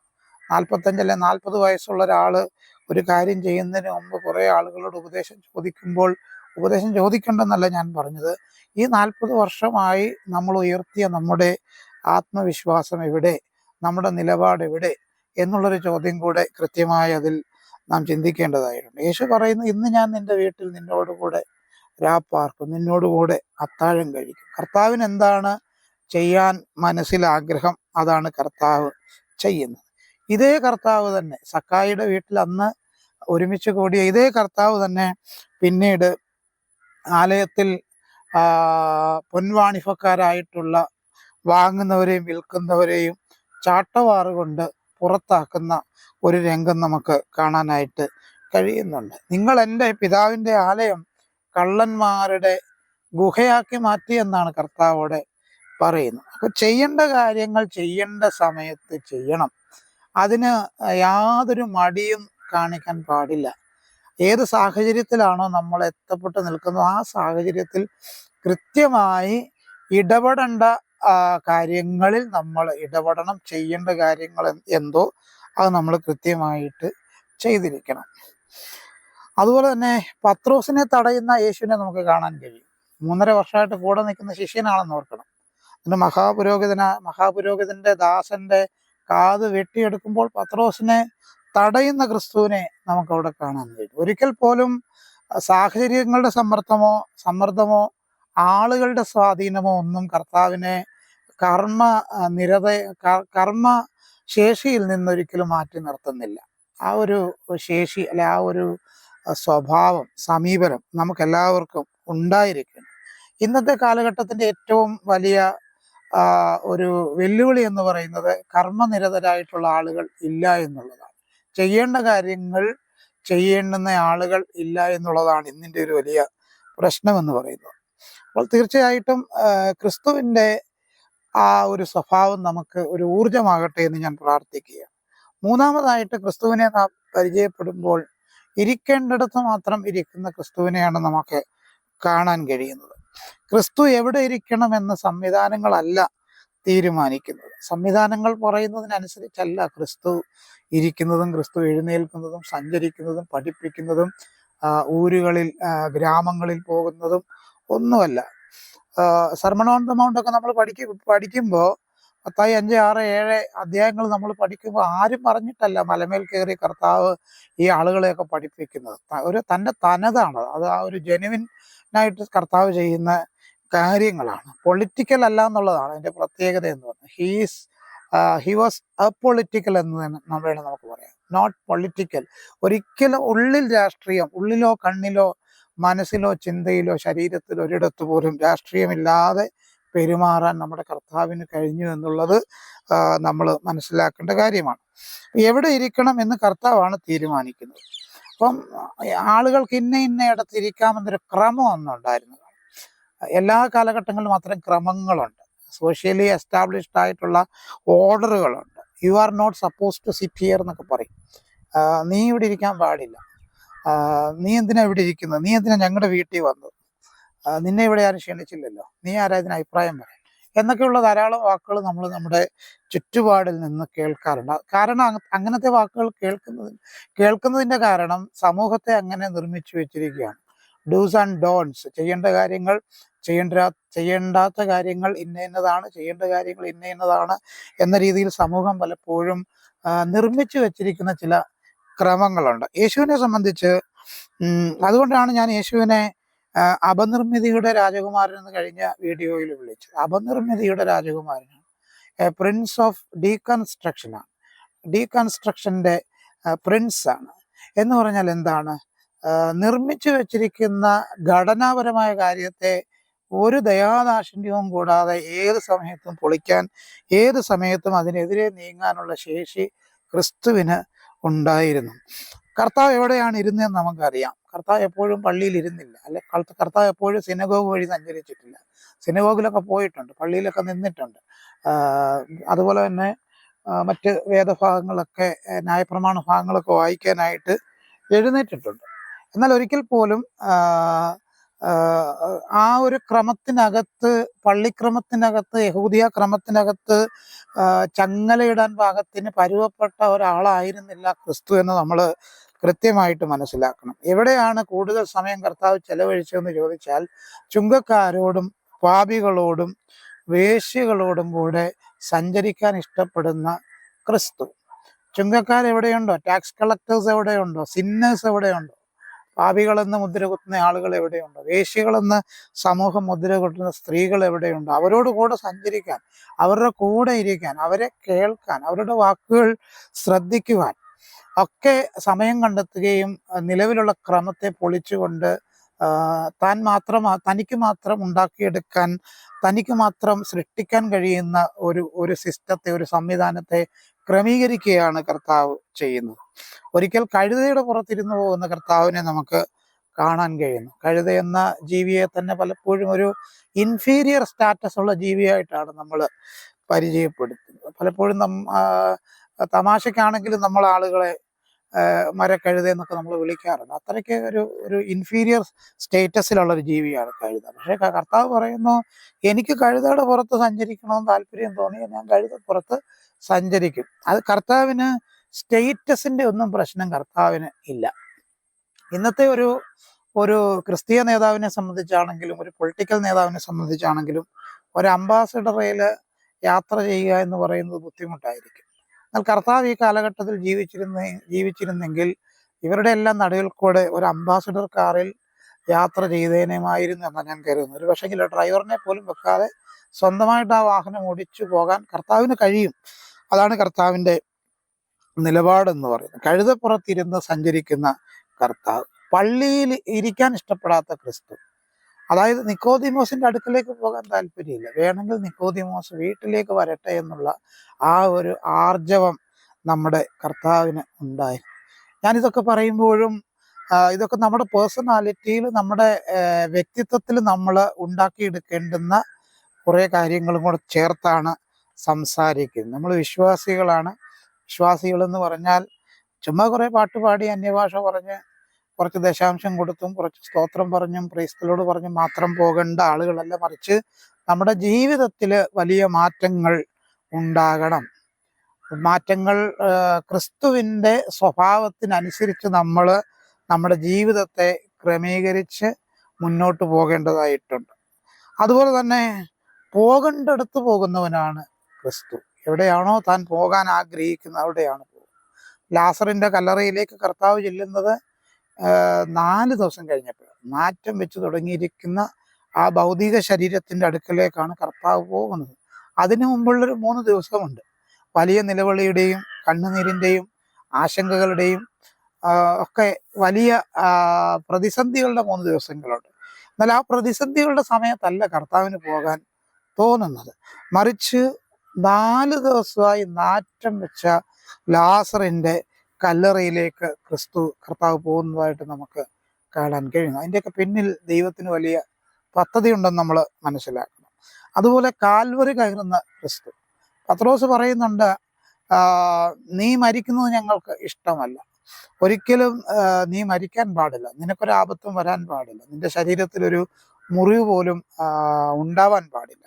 45 അല്ലെ 40 വയസ്സുള്ള ഒരാൾ ഒരു കാര്യം ചെയ്യുന്നതിന് മുമ്പ് കുറേ ആളുകളോട് ഉപദേശം ചോദിക്കേണ്ടെന്നല്ല ഞാൻ പറഞ്ഞത്. ഈ 40 വർഷമായി നമ്മൾ ഉയർത്തിയ നമ്മുടെ ആത്മവിശ്വാസം എവിടെ, നമ്മുടെ നിലപാട് എവിടെ എന്നുള്ളൊരു ചോദ്യം കൂടെ കൃത്യമായി അതിൽ നാം ചിന്തിക്കേണ്ടതായിട്ടുണ്ട്. യേശു പറയുന്നു, ഇന്ന് ഞാൻ നിന്റെ വീട്ടിൽ നിന്നോടുകൂടെ പാർക്കും, നിന്നോടുകൂടെ അത്താഴം കഴിക്കും. കർത്താവിന് എന്താണ് ചെയ്യാൻ മനസ്സിൽ ആഗ്രഹം, അതാണ് കർത്താവ് ചെയ്യുന്നത്. ഇതേ കർത്താവ് തന്നെ സക്കായിയുടെ വീട്ടിൽ അന്ന് ഒരുമിച്ച് കൂടിയ ഇതേ കർത്താവ് തന്നെ പിന്നീട് ആലയത്തിൽ പൊൻവാണിഭക്കാരായിട്ടുള്ള വാങ്ങുന്നവരെയും വിൽക്കുന്നവരെയും ചാട്ടവാറുകൊണ്ട് പുറത്താക്കുന്ന ഒരു രംഗം നമുക്ക് കാണാനായിട്ട് കഴിയുന്നുണ്ട്. നിങ്ങൾ എൻ്റെ പിതാവിൻ്റെ ആലയം കള്ളന്മാരുടെ ഗുഹയാക്കി മാറ്റി എന്നാണ് കർത്താവോടെ പറയുന്നത്. അപ്പോൾ ചെയ്യേണ്ട കാര്യങ്ങൾ ചെയ്യേണ്ട സമയത്ത് ചെയ്യണം. അതിന് യാതൊരു മടിയും കാണിക്കാൻ പാടില്ല. ഏത് സാഹചര്യത്തിലാണോ നമ്മൾ എത്തപ്പെട്ട് നിൽക്കുന്നത് ആ സാഹചര്യത്തിൽ കൃത്യമായി ഇടപെടേണ്ട കാര്യങ്ങളിൽ നമ്മൾ ഇടപെടണം. ചെയ്യേണ്ട കാര്യങ്ങൾ എന്തോ അത് നമ്മൾ കൃത്യമായിട്ട് ചെയ്തിരിക്കണം. അതുപോലെ തന്നെ പത്രോസിനെ തടയുന്ന യേശുവിനെ നമുക്ക് കാണാൻ കഴിയും. 3.5 വർഷമായിട്ട് കൂടെ നിൽക്കുന്ന ശിഷ്യനാണെന്ന് ഓർക്കണം. എന്നിട്ട് മഹാപുരോഹിതന്റെ ദാസന്റെ കാത് വെട്ടിയെടുക്കുമ്പോൾ പത്രോസിനെ തടയുന്ന ക്രിസ്തുവിനെ നമുക്കവിടെ കാണാൻ കഴിയും. ഒരിക്കൽ പോലും സാഹചര്യങ്ങളുടെ സമ്മർദ്ദമോ ആളുകളുടെ സ്വാധീനമോ ഒന്നും കർത്താവിനെ കർമ്മ ശേഷിയിൽ നിന്നൊരിക്കലും മാറ്റി നിർത്തുന്നില്ല. ആ ഒരു ശേഷി അല്ലെ ആ ഒരു സ്വഭാവം, സമീപനം നമുക്കെല്ലാവർക്കും ഉണ്ടായിരിക്കണം. ഇന്നത്തെ കാലഘട്ടത്തിൻ്റെ ഏറ്റവും വലിയ ഒരു വെല്ലുവിളി എന്ന് പറയുന്നത് കർമ്മനിരതരായിട്ടുള്ള ആളുകൾ ഇല്ല എന്നുള്ളതാണ്. ചെയ്യേണ്ട കാര്യങ്ങൾ ചെയ്യേണ്ടുന്ന ആളുകൾ ഇല്ല എന്നുള്ളതാണ് ഇന്നിൻ്റെ ഒരു വലിയ പ്രശ്നമെന്ന് പറയുന്നത്. അപ്പോൾ തീർച്ചയായിട്ടും ക്രിസ്തുവിൻ്റെ ആ ഒരു സ്വഭാവം നമുക്ക് ഒരു ഊർജമാകട്ടെ എന്ന് ഞാൻ പ്രാർത്ഥിക്കുകയാണ്. മൂന്നാമതായിട്ട്, ക്രിസ്തുവിനെ നാം പരിചയപ്പെടുമ്പോൾ ഇരിക്കേണ്ടിടത്ത് മാത്രം ഇരിക്കുന്ന ക്രിസ്തുവിനെയാണ് നമുക്ക് കാണാൻ കഴിയുന്നത്. ക്രിസ്തു എവിടെ ഇരിക്കണമെന്ന് സംവിധാനങ്ങളല്ല തീരുമാനിക്കുന്നത്. സംവിധാനങ്ങൾ പറയുന്നതിനനുസരിച്ചല്ല ക്രിസ്തു ഇരിക്കുന്നതും ക്രിസ്തു എഴുന്നേൽക്കുന്നതും സഞ്ചരിക്കുന്നതും പഠിപ്പിക്കുന്നതും ഊരുകളിൽ ഗ്രാമങ്ങളിൽ പോകുന്നതും ഒന്നുമല്ല. സർമൺ ഓൺ ദ മൗണ്ട് ഒക്കെ നമ്മൾ പഠിക്കുമ്പോൾ മത്തായി 5, 6, 7 അധ്യായങ്ങൾ നമ്മൾ പഠിക്കുമ്പോൾ ആരും പറഞ്ഞിട്ടല്ല മലമേൽ കയറി കർത്താവ് ഈ ആളുകളെയൊക്കെ പഠിപ്പിക്കുന്നത്. തൻ്റെ തനതാണ് അത്. ആ ഒരു ജെനുവിൻ ആയിട്ട് കർത്താവ് ചെയ്യുന്ന കാര്യങ്ങളാണ്. പൊളിറ്റിക്കൽ അല്ല എന്നുള്ളതാണ് അതിൻ്റെ പ്രത്യേകത എന്ന് പറയുന്നത്. ഹി വാസ് അപൊളിറ്റിക്കൽ എന്ന് തന്നെ വേണം നമുക്ക് പറയാം, നോട്ട് പൊളിറ്റിക്കൽ. ഒരിക്കലും ഉള്ളിൽ രാഷ്ട്രീയം, ഉള്ളിലോ കണ്ണിലോ മനസ്സിലോ ചിന്തയിലോ ശരീരത്തിലോ ഒരിടത്ത് പോലും രാഷ്ട്രീയമില്ലാതെ പെരുമാറാൻ നമ്മുടെ കർത്താവിന് കഴിഞ്ഞു എന്നുള്ളത് നമ്മൾ മനസ്സിലാക്കേണ്ട കാര്യമാണ്. എവിടെ ഇരിക്കണം എന്ന് കർത്താവാണ് തീരുമാനിക്കുന്നത്. അപ്പം ആളുകൾക്ക് ഇന്ന ഇടത്ത് ഇരിക്കാമെന്നൊരു ക്രമം ഒന്നും ഉണ്ടായിരുന്നു. എല്ലാ കാലഘട്ടങ്ങളിലും അത്തരം ക്രമങ്ങളുണ്ട്. സോഷ്യലി എസ്റ്റാബ്ലിഷ്ഡ് ആയിട്ടുള്ള ഓർഡറുകളുണ്ട്. You are not suppose to sit here എന്നൊക്കെ പറയും. നീ ഇവിടെ ഇരിക്കാൻ പാടില്ല, നീ എന്തിനാ ഇവിടെ ഇരിക്കുന്നത്, നീ എന്തിനാ ഞങ്ങളുടെ വീട്ടിൽ വന്നത്, നിന്നെ ഇവിടെ ആരും ക്ഷണിച്ചില്ലല്ലോ, നീ ആരാ ഇതിന് അഭിപ്രായം പറയാം എന്നൊക്കെയുള്ള ധാരാളം വാക്കുകൾ നമ്മൾ നമ്മുടെ ചുറ്റുപാടിൽ നിന്ന് കേൾക്കാറുണ്ട്. കാരണം അങ്ങനത്തെ വാക്കുകൾ കേൾക്കുന്നതിൻ്റെ കാരണം സമൂഹത്തെ അങ്ങനെ നിർമ്മിച്ചു വെച്ചിരിക്കുകയാണ്. ഡൂസ് ആൻഡ് ഡോൺസ്, ചെയ്യേണ്ട കാര്യങ്ങൾ, ചെയ്യേണ്ടാത്ത കാര്യങ്ങൾ ഇന്നതാണ്, ചെയ്യേണ്ട കാര്യങ്ങൾ ഇന്നതാണ് എന്ന രീതിയിൽ സമൂഹം പലപ്പോഴും നിർമ്മിച്ചു വെച്ചിരിക്കുന്ന ചില ക്രമങ്ങളുണ്ട്. യേശുവിനെ സംബന്ധിച്ച് അതുകൊണ്ടാണ് ഞാൻ യേശുവിനെ അപനിർമ്മിതിയുടെ രാജകുമാരൻ എന്ന് കഴിഞ്ഞ വീഡിയോയിൽ വിളിച്ചത്. അപനിർമ്മിതിയുടെ രാജകുമാരനാണ്, പ്രിൻസ് ഓഫ് ഡീകൺസ്ട്രക്ഷനാണ്, ഡീകൺസ്ട്രക്ഷൻ്റെ പ്രിൻസാണ്. എന്ന് പറഞ്ഞാൽ എന്താണ്? നിർമ്മിച്ചു വെച്ചിരിക്കുന്ന ഘടനാപരമായ കാര്യത്തെ ഒരു ദയാദാക്ഷിണ്യവും കൂടാതെ ഏത് സമയത്തും പൊളിക്കാൻ, ഏത് സമയത്തും അതിനെതിരെ നീങ്ങാനുള്ള ശേഷി ക്രിസ്തുവിന് ഉണ്ടായിരുന്നു. കർത്താവ് എവിടെയാണ് ഇരുന്നതെന്ന് നമുക്കറിയാം. കർത്താവ് എപ്പോഴും പള്ളിയിൽ ഇരുന്നില്ല, അല്ലെ കർത്താവ് എപ്പോഴും സിനഗോഗ് വഴി സഞ്ചരിച്ചിട്ടില്ല. സിനഗോഗിലൊക്കെ പോയിട്ടുണ്ട്, പള്ളിയിലൊക്കെ നിന്നിട്ടുണ്ട്. അതുപോലെ തന്നെ മറ്റ് വേദഭാഗങ്ങളൊക്കെ, ന്യായപ്രമാണ ഭാഗങ്ങളൊക്കെ വായിക്കാനായിട്ട് എഴുന്നേറ്റിട്ടുണ്ട്. എന്നാൽ ഒരിക്കൽ പോലും ആ ഒരു ക്രമത്തിനകത്ത്, പള്ളിക്രമത്തിനകത്ത്, യഹൂദിയ ക്രമത്തിനകത്ത് ചങ്ങലയിടാൻ പാകത്തിന് പരുവപ്പെട്ട ഒരാളായിരുന്നില്ല ക്രിസ്തു എന്ന് നമ്മൾ കൃത്യമായിട്ട് മനസ്സിലാക്കണം. എവിടെയാണ് കൂടുതൽ സമയം കർത്താവ് ചെലവഴിച്ചതെന്ന് ചോദിച്ചാൽ ചുങ്കക്കാരോടും പാപികളോടും വേശ്യകളോടും കൂടെ സഞ്ചരിക്കാൻ ഇഷ്ടപ്പെടുന്ന ക്രിസ്തു. ചുങ്കക്കാരെവിടെയുണ്ടോ, ടാക്സ് കളക്ടേഴ്സ് എവിടെയുണ്ടോ, സിന്നേഴ്സ് എവിടെയുണ്ടോ, പാപികളെന്ന് മുദ്ര കുത്തുന്ന ആളുകൾ എവിടെയുണ്ടോ, വേശ്യകളെന്ന് സമൂഹം മുദ്ര കുത്തുന്ന സ്ത്രീകൾ എവിടെയുണ്ടോ, അവരോട് കൂടെ സഞ്ചരിക്കാൻ, അവരുടെ കൂടെ ഇരിക്കാൻ, അവരെ കേൾക്കാൻ, അവരുടെ വാക്കുകൾ ശ്രദ്ധിക്കുവാൻ ഒക്കെ സമയം കണ്ടെത്തുകയും നിലവിലുള്ള ക്രമത്തെ പൊളിച്ചുകൊണ്ട് തനിക്ക് മാത്രം ഉണ്ടാക്കിയെടുക്കാൻ, തനിക്ക് മാത്രം സൃഷ്ടിക്കാൻ കഴിയുന്ന ഒരു സിസ്റ്റത്തെ, ഒരു സംവിധാനത്തെ ക്രമീകരിക്കുകയാണ് കർത്താവ് ചെയ്യുന്നത്. ഒരിക്കൽ കഴുതയുടെ പുറത്തിരുന്ന് പോകുന്ന കർത്താവിനെ നമുക്ക് കാണാൻ കഴിയുന്നു. കഴുത എന്ന ജീവിയെ തന്നെ പലപ്പോഴും ഒരു ഇൻഫീരിയർ സ്റ്റാറ്റസ് ഉള്ള ജീവിയായിട്ടാണ് നമ്മൾ പരിചയപ്പെടുത്തുന്നത്. പലപ്പോഴും തമാശക്കാണെങ്കിലും നമ്മൾ ആളുകളെ മരക്കഴുത എന്നൊക്കെ നമ്മൾ വിളിക്കാറുണ്ട്. അത്രയ്ക്ക് ഒരു ഇൻഫീരിയർ സ്റ്റേറ്റസിലുള്ള ഒരു ജീവിയാണ് കഴുത. പക്ഷേ കർത്താവ് പറയുന്നു, എനിക്ക് കഴുതയുടെ പുറത്ത് സഞ്ചരിക്കണമെന്ന് താല്പര്യം തോന്നിയാൽ ഞാൻ കഴുത പുറത്ത് സഞ്ചരിക്കും. അത് കർത്താവിന് സ്റ്റേറ്റസിൻ്റെ ഒന്നും പ്രശ്നം കർത്താവിന് ഇല്ല. ഇന്നത്തെ ഒരു ക്രിസ്തീയ നേതാവിനെ സംബന്ധിച്ചാണെങ്കിലും, ഒരു പൊളിറ്റിക്കൽ നേതാവിനെ സംബന്ധിച്ചാണെങ്കിലും, ഒരു അംബാസഡറിൽ യാത്ര ചെയ്യുക എന്ന് പറയുന്നത് ബുദ്ധിമുട്ടായിരിക്കും. എന്നാൽ കർത്താവ് ഈ കാലഘട്ടത്തിൽ ജീവിച്ചിരുന്നെങ്കിൽ ഇവരുടെ എല്ലാം നടുവിൽ കൂടെ ഒരു അംബാസഡർ കാറിൽ യാത്ര ചെയ്തേനുമായിരുന്നു എന്നാണ് ഞാൻ കരുതുന്നത്. ഒരു പക്ഷേ ഡ്രൈവറിനെ പോലും വെക്കാതെ സ്വന്തമായിട്ട് ആ വാഹനം ഓടിച്ചു പോകാൻ കർത്താവിന് കഴിയും. അതാണ് കർത്താവിൻ്റെ നിലപാടെന്ന് പറയുന്നത്. കഴുതപ്പുറത്തിരുന്ന് സഞ്ചരിക്കുന്ന കർത്താവ്, പള്ളിയിൽ ഇരിക്കാൻ ഇഷ്ടപ്പെടാത്ത ക്രിസ്തു. അതായത് നിക്കോദിമോസിൻ്റെ അടുക്കലേക്ക് പോകാൻ താല്പര്യമില്ല, വേണമെങ്കിൽ നിക്കോദിമോസ് വീട്ടിലേക്ക് വരട്ടെ എന്നുള്ള ആ ഒരു ആർജവം നമ്മുടെ കർത്താവിന് ഉണ്ടായിരുന്നു. ഞാനിതൊക്കെ പറയുമ്പോഴും ഇതൊക്കെ നമ്മുടെ പേഴ്സണാലിറ്റിയിൽ, നമ്മുടെ വ്യക്തിത്വത്തിൽ നമ്മൾ ഉണ്ടാക്കിയെടുക്കേണ്ടുന്ന കുറേ കാര്യങ്ങളും കൂടെ ചേർത്താണ് സംസാരിക്കുന്നത്. നമ്മൾ വിശ്വാസികളാണ്. വിശ്വാസികളെന്ന് പറഞ്ഞാൽ ചുമ്മാ കുറേ പാട്ടുപാടി അന്യഭാഷ പറഞ്ഞ് കുറച്ച് ദശാംശം കൊടുത്തും കുറച്ച് സ്തോത്രം പറഞ്ഞും പ്രൈസ്തലോട് പറഞ്ഞും മാത്രം പോകേണ്ട ആളുകളല്ല, മറിച്ച് നമ്മുടെ ജീവിതത്തിൽ വലിയ മാറ്റങ്ങൾ ഉണ്ടാകണം. മാറ്റങ്ങൾ ക്രിസ്തുവിൻ്റെ സ്വഭാവത്തിനനുസരിച്ച് നമ്മൾ നമ്മുടെ ജീവിതത്തെ ക്രമീകരിച്ച് മുന്നോട്ട് പോകേണ്ടതായിട്ടുണ്ട്. അതുപോലെ തന്നെ പോകേണ്ടടുത്ത് പോകുന്നവനാണ് ക്രിസ്തു. എവിടെയാണോ താൻ പോകാൻ ആഗ്രഹിക്കുന്നത് അവിടെയാണ് പോകുന്നത്. ലാസറിന്റെ കല്ലറയിലേക്ക് കർത്താവ് ചെല്ലുന്നത് 4 ദിവസം കഴിഞ്ഞപ്പോൾ നാറ്റം വെച്ച് തുടങ്ങിയിരിക്കുന്ന ആ ഭൗതിക ശരീരത്തിന്റെ അടുക്കലേക്കാണ് കർത്താവ് പോകുന്നത്. അതിനു മുമ്പുള്ളൊരു 3 ദിവസമുണ്ട്. വലിയ നിലവിളിയുടെയും കണ്ണുനീരിന്റെയും ആശങ്കകളുടെയും ഒക്കെ വലിയ പ്രതിസന്ധികളുടെ 3 ദിവസങ്ങളുണ്ട്. എന്നാൽ ആ പ്രതിസന്ധികളുടെ സമയത്തല്ല കർത്താവിന് പോകാൻ തോന്നുന്നത്. മറിച്ച് 4 ദിവസമായി നാറ്റം വെച്ച ലാസറിന്റെ കല്ലറയിലേക്ക് കർത്താവ് പോകുന്നതായിട്ട് നമുക്ക് കാണാൻ കഴിയുന്നു. അതിൻ്റെയൊക്കെ പിന്നിൽ ദൈവത്തിന് വലിയ പദ്ധതി ഉണ്ടെന്ന് നമ്മൾ മനസ്സിലാക്കണം. അതുപോലെ കാൽവറി കയറുന്ന ക്രിസ്തു. പത്രോസ് പറയുന്നുണ്ട്, നീ മരിക്കുന്നത് ഞങ്ങൾക്ക് ഇഷ്ടമല്ല. ഒരിക്കലും നീ മരിക്കാൻ പാടില്ല, നിനക്കൊരാപത്തും വരാൻ പാടില്ല, നിന്റെ ശരീരത്തിലൊരു മുറിവ് പോലും ഉണ്ടാവാൻ പാടില്ല.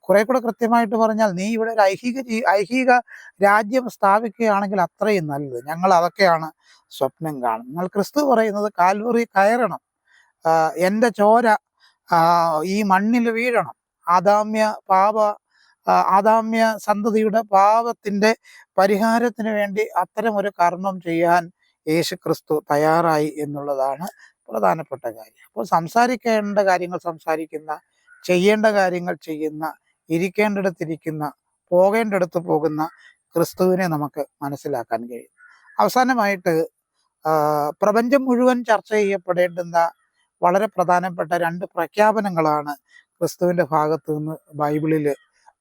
കുറെ കൂടെ കൃത്യമായിട്ട് പറഞ്ഞാൽ നീ ഇവിടെ ഒരു ഐഹിക രാജ്യം സ്ഥാപിക്കുകയാണെങ്കിൽ അത്രയും നല്ലത്, ഞങ്ങൾ അതൊക്കെയാണ് സ്വപ്നം കാണും. എന്നാൽ ക്രിസ്തു പറയുന്നത് കാൽവറി കയറണം, എൻ്റെ ചോര ഈ മണ്ണിൽ വീഴണം, ആദാമ്യ സന്തതിയുടെ പാപത്തിന്റെ പരിഹാരത്തിന് വേണ്ടി അത്തരം ഒരു കർമ്മം ചെയ്യാൻ യേശു ക്രിസ്തു തയ്യാറായി എന്നുള്ളതാണ് പ്രധാനപ്പെട്ട കാര്യം. അപ്പോൾ സംസാരിക്കേണ്ട കാര്യങ്ങൾ സംസാരിക്കുന്ന, ചെയ്യേണ്ട കാര്യങ്ങൾ ചെയ്യുന്ന, ഇരിക്കേണ്ടിടത്തിരിക്കുന്ന, പോകേണ്ടിടത്ത് പോകുന്ന ക്രിസ്തുവിനെ നമുക്ക് മനസ്സിലാക്കാൻ കഴിയും. അവസാനമായിട്ട് പ്രപഞ്ചം മുഴുവൻ ചർച്ച ചെയ്യപ്പെടേണ്ടുന്ന വളരെ പ്രധാനപ്പെട്ട 2 പ്രഖ്യാപനങ്ങളാണ് ക്രിസ്തുവിൻ്റെ ഭാഗത്തു നിന്ന് ബൈബിളിൽ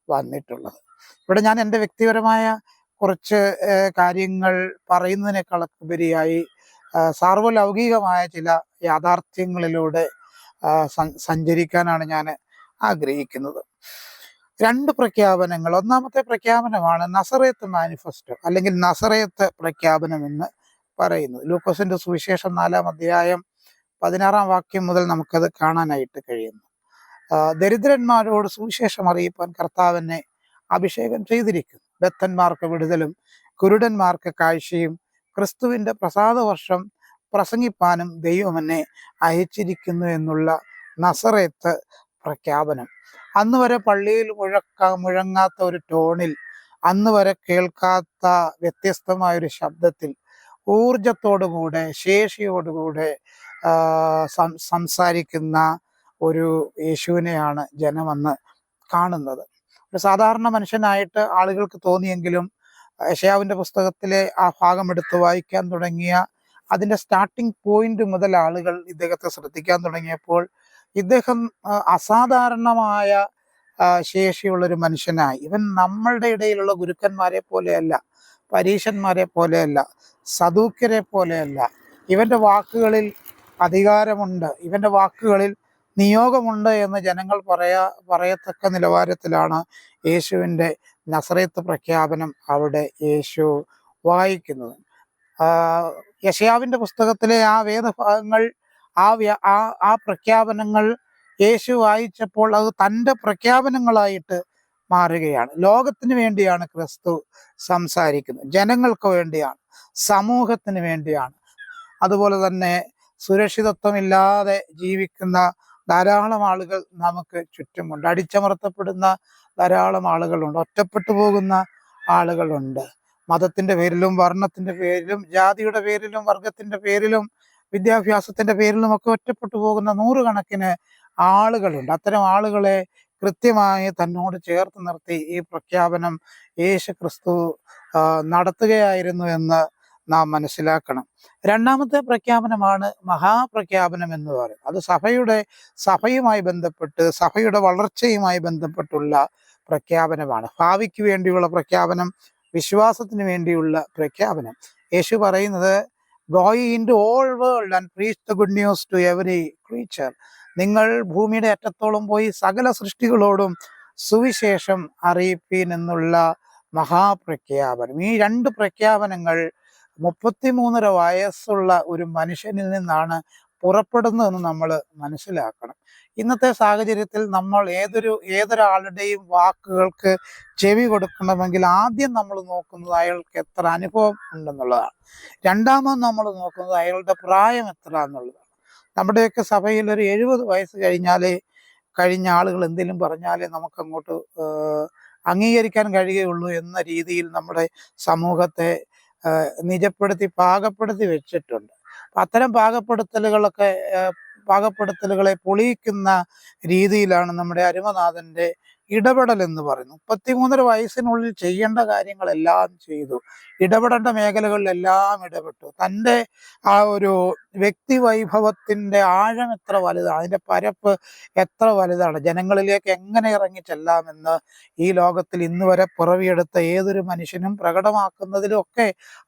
വന്നിട്ടുള്ളത്. ഇവിടെ ഞാൻ എൻ്റെ വ്യക്തിപരമായ കുറച്ച് കാര്യങ്ങൾ പറയുന്നതിനേക്കാൾ ഉപരിയായി സാർവലൗകികമായ ചില യാഥാർത്ഥ്യങ്ങളിലൂടെ സഞ്ചരിക്കാനാണ് ഞാൻ ആഗ്രഹിക്കുന്നത്. 2 പ്രഖ്യാപനങ്ങൾ. ഒന്നാമത്തെ പ്രഖ്യാപനമാണ് നസറേത്ത് മാനിഫെസ്റ്റോ അല്ലെങ്കിൽ നസറേത്ത് പ്രഖ്യാപനം എന്ന് പറയുന്നത്. ലൂക്കോസിന്റെ സുവിശേഷം 4-ാം അധ്യായം 16-ാം വാക്യം മുതൽ നമുക്കത് കാണാനായിട്ട് കഴിയുന്നു. ദരിദ്രന്മാരോട് സുവിശേഷം അറിയിപ്പാൻ കർത്താവിനെ അഭിഷേകം ചെയ്തിരിക്കുന്നു. ബദ്ധന്മാർക്ക് വിടുതലും കുരുടന്മാർക്ക് കാഴ്ചയും ക്രിസ്തുവിൻ്റെ പ്രസാദ വർഷം പ്രസംഗിപ്പാനും ദൈവം എന്നെ അയച്ചിരിക്കുന്നു എന്നുള്ള നസറേത്ത് പ്രഖ്യാപനം. അന്ന് വരെ പള്ളിയിൽ മുഴങ്ങാത്ത ഒരു ടോണിൽ, അന്ന് വരെ കേൾക്കാത്ത വ്യത്യസ്തമായൊരു ശബ്ദത്തിൽ, ഊർജത്തോടുകൂടെ ശേഷിയോടുകൂടെ സംസാരിക്കുന്ന ഒരു യേശുവിനെയാണ് ജനമെന്ന് കാണുന്നത്. ഒരു സാധാരണ മനുഷ്യനായിട്ട് ആളുകൾക്ക് തോന്നിയെങ്കിലും യെശയ്യാവിൻ്റെ പുസ്തകത്തിലെ ആ ഭാഗം എടുത്ത് വായിക്കാൻ തുടങ്ങിയ അതിൻ്റെ സ്റ്റാർട്ടിംഗ് പോയിന്റ് മുതൽ ആളുകൾ ഇദ്ദേഹത്തെ ശ്രദ്ധിക്കാൻ തുടങ്ങിയപ്പോൾ ഇദ്ദേഹം അസാധാരണമായ ശേഷിയുള്ളൊരു മനുഷ്യനായി. ഇവൻ നമ്മളുടെ ഇടയിലുള്ള ഗുരുക്കന്മാരെ പോലെയല്ല, പരീശന്മാരെ പോലെയല്ല, സദൂക്യരെ പോലെയല്ല. ഇവൻ്റെ വാക്കുകളിൽ അധികാരമുണ്ട്, ഇവൻ്റെ വാക്കുകളിൽ നിയോഗമുണ്ട് എന്ന് ജനങ്ങൾ പറയത്തക്ക നിലവാരത്തിലാണ് യേശുവിൻ്റെ നസറേത്ത് പ്രഖ്യാപനം അവിടെ യേശു വായിക്കുന്നത്. യെശയ്യാവിൻ്റെ പുസ്തകത്തിലെ ആ വേദഭാഗങ്ങൾ, ആ പ്രഖ്യാപനങ്ങൾ യേശു വായിച്ചപ്പോൾ അത് തൻ്റെ പ്രഖ്യാപനങ്ങളായിട്ട് മാറുകയാണ്. ലോകത്തിന് വേണ്ടിയാണ് ക്രിസ്തു സംസാരിക്കുന്നത്, ജനങ്ങൾക്ക് വേണ്ടിയാണ്, സമൂഹത്തിന് വേണ്ടിയാണ്. അതുപോലെ തന്നെ സുരക്ഷിതത്വമില്ലാതെ ജീവിക്കുന്ന ധാരാളം ആളുകൾ നമുക്ക് ചുറ്റുമുണ്ട്. അടിച്ചമർത്തപ്പെടുന്ന ധാരാളം ആളുകളുണ്ട്. ഒറ്റപ്പെട്ടു പോകുന്ന ആളുകളുണ്ട്. മതത്തിന്റെ പേരിലും വർണ്ണത്തിന്റെ പേരിലും ജാതിയുടെ പേരിലും വർഗത്തിന്റെ പേരിലും വിദ്യാഭ്യാസത്തിന്റെ പേരിലും ഒക്കെ ഒറ്റപ്പെട്ടു പോകുന്ന 100 കണക്കിന് ആളുകളുണ്ട്. അത്തരം ആളുകളെ കൃത്യമായി തന്നോട് ചേർത്ത് നിർത്തി ഈ പ്രഖ്യാപനം യേശു ക്രിസ്തു നടത്തുകയായിരുന്നു എന്ന് നാം മനസ്സിലാക്കണം. രണ്ടാമത്തെ പ്രഖ്യാപനമാണ് മഹാപ്രഖ്യാപനം എന്ന് പറയുന്നത്. അത് സഭയുമായി ബന്ധപ്പെട്ട്, സഭയുടെ വളർച്ചയുമായി ബന്ധപ്പെട്ടുള്ള പ്രഖ്യാപനമാണ്. ഭാവിക്ക് വേണ്ടിയുള്ള പ്രഖ്യാപനം, വിശ്വാസത്തിന് വേണ്ടിയുള്ള പ്രഖ്യാപനം. യേശു പറയുന്നത്, go into all world and preach the good news to every creature. നിങ്ങൾ ഭൂമിയുടെ അറ്റത്തോളം പോയി സകല സൃഷ്ടികളോടും സുവിശേഷം അറിയിപ്പീൻ എന്നുള്ള മഹാപ്രഖ്യാപനം. ഈ 2 പ്രഖ്യാപനങ്ങൾ 33.5 വയസ്സുള്ള ഒരു മനുഷ്യനിൽ നിന്നാണ് പുറപ്പെടുന്നതെന്ന് നമ്മൾ മനസ്സിലാക്കണം. ഇന്നത്തെ സാഹചര്യത്തിൽ നമ്മൾ ഏതൊരാളുടെയും വാക്കുകൾക്ക് ചെവി കൊടുക്കണമെങ്കിൽ ആദ്യം നമ്മൾ നോക്കുന്നത് അയാൾക്ക് എത്ര അനുഭവം ഉണ്ടെന്നുള്ളതാണ്. രണ്ടാമത് നമ്മൾ നോക്കുന്നത് അയാളുടെ പ്രായം എത്ര എന്നുള്ളതാണ്. നമ്മുടെയൊക്കെ സഭയിൽ ഒരു 70 വയസ്സ് കഴിഞ്ഞ ആളുകൾ എന്തെങ്കിലും പറഞ്ഞാലേ നമുക്കങ്ങോട്ട് അംഗീകരിക്കാൻ കഴിയുകയുള്ളൂ എന്ന രീതിയിൽ നമ്മുടെ സമൂഹത്തെ നിജപ്പെടുത്തി പാകപ്പെടുത്തി വെച്ചിട്ടുണ്ട്. അത്തരം പാകപ്പെടുത്തലുകളെ പൊളിയിക്കുന്ന രീതിയിലാണ് നമ്മുടെ അരുമനാഥന്റെ ഇടപെടൽ എന്ന് പറയുന്നത്. 33 വയസ്സിനുള്ളിൽ ചെയ്യേണ്ട കാര്യങ്ങളെല്ലാം ചെയ്തു, ഇടപെടേണ്ട മേഖലകളിലെല്ലാം ഇടപെട്ടു. തൻ്റെ ആ ഒരു വ്യക്തി വൈഭവത്തിൻ്റെ ആഴം എത്ര വലുതാണ്, അതിൻ്റെ പരപ്പ് എത്ര വലുതാണ്, ജനങ്ങളിലേക്ക് എങ്ങനെ ഇറങ്ങി ചെല്ലാമെന്ന് ഈ ലോകത്തിൽ ഇന്ന് വരെ പിറവിയെടുത്ത ഏതൊരു മനുഷ്യനും പ്രകടമാക്കുന്നതിലും ഒക്കെ